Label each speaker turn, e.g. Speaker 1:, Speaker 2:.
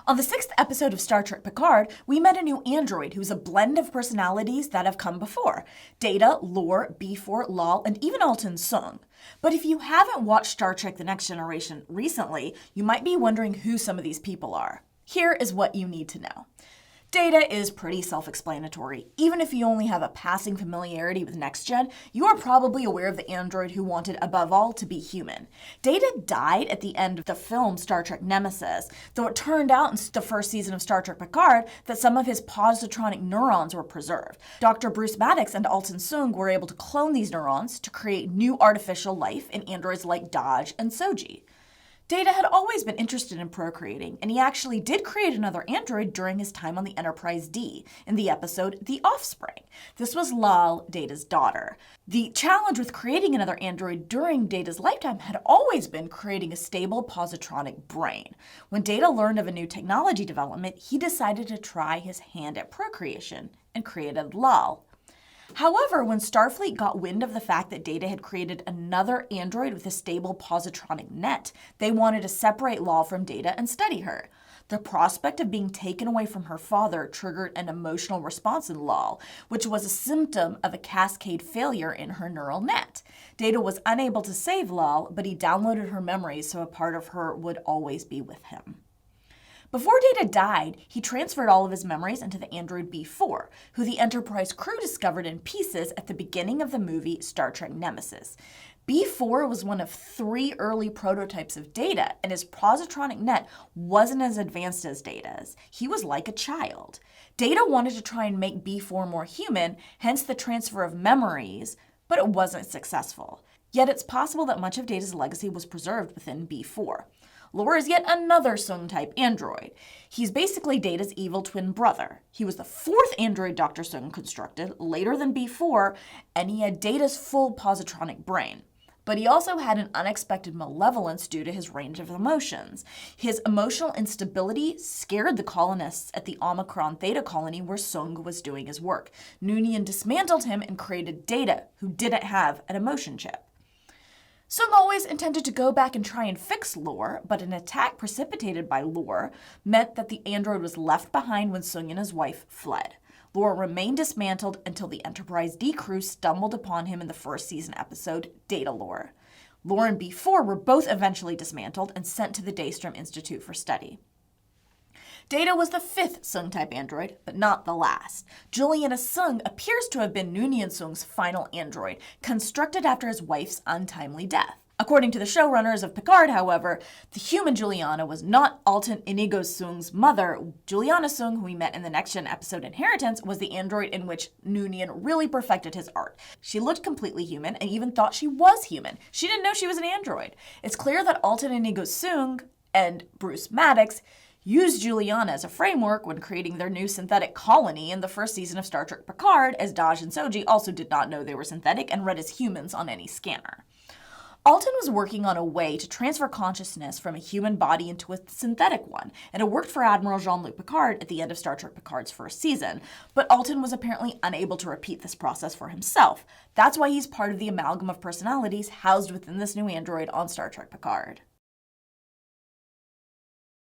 Speaker 1: On the 6th episode of Star Trek Picard, we met a new android who's a blend of personalities that have come before. Data, Lore, B4, Lal, and even Altan Soong. But if you haven't watched Star Trek The Next Generation recently, you might be wondering who some of these people are. Here is what you need to know. Data is pretty self-explanatory. Even if you only have a passing familiarity with Next Gen, you are probably aware of the android who wanted, above all, to be human. Data died at the end of the film Star Trek Nemesis, though it turned out in the first season of Star Trek Picard that some of his positronic neurons were preserved. Dr. Bruce Maddox and Altan Soong were able to clone these neurons to create new artificial life in androids like Dahj and Soji. Data had always been interested in procreating, and he actually did create another android during his time on the Enterprise D in the episode The Offspring. This was Lal, Data's daughter. The challenge with creating another android during Data's lifetime had always been creating a stable positronic brain. When Data learned of a new technology development, he decided to try his hand at procreation and created Lal. However, when Starfleet got wind of the fact that Data had created another android with a stable positronic net, they wanted to separate Lal from Data and study her. The prospect of being taken away from her father triggered an emotional response in Lal, which was a symptom of a cascade failure in her neural net. Data was unable to save Lal, but he downloaded her memories so a part of her would always be with him. Before Data died, he transferred all of his memories into the android B4, who the Enterprise crew discovered in pieces at the beginning of the movie Star Trek Nemesis. B4 was one of 3 early prototypes of Data, and his positronic net wasn't as advanced as Data's. He was like a child. Data wanted to try and make B4 more human, hence the transfer of memories, but it wasn't successful. Yet it's possible that much of Data's legacy was preserved within B4. Lore is yet another Soong-type android. He's basically Data's evil twin brother. He was the 4th android Dr. Soong constructed, later than B4, and he had Data's full positronic brain. But he also had an unexpected malevolence due to his range of emotions. His emotional instability scared the colonists at the Omicron Theta colony where Soong was doing his work. Noonien dismantled him and created Data, who didn't have an emotion chip. Soong always intended to go back and try and fix Lore, but an attack precipitated by Lore meant that the android was left behind when Soong and his wife fled. Lore remained dismantled until the Enterprise D crew stumbled upon him in the first season episode, Data Lore. Lore and B4 were both eventually dismantled and sent to the Daystrom Institute for study. Data was the 5th Soong-type android, but not the last. Juliana Soong appears to have been Noonien Soong's final android, constructed after his wife's untimely death. According to the showrunners of Picard, however, the human Juliana was not Altan Inigo Soong's mother. Juliana Soong, who we met in the Next Gen episode Inheritance, was the android in which Noonien really perfected his art. She looked completely human and even thought she was human. She didn't know she was an android. It's clear that Altan Inigo Soong and Bruce Maddox used Juliana as a framework when creating their new synthetic colony in the first season of Star Trek Picard, as Dahj and Soji also did not know they were synthetic and read as humans on any scanner. Altan was working on a way to transfer consciousness from a human body into a synthetic one, and it worked for Admiral Jean-Luc Picard at the end of Star Trek Picard's first season, but Altan was apparently unable to repeat this process for himself. That's why he's part of the amalgam of personalities housed within this new android on Star Trek Picard.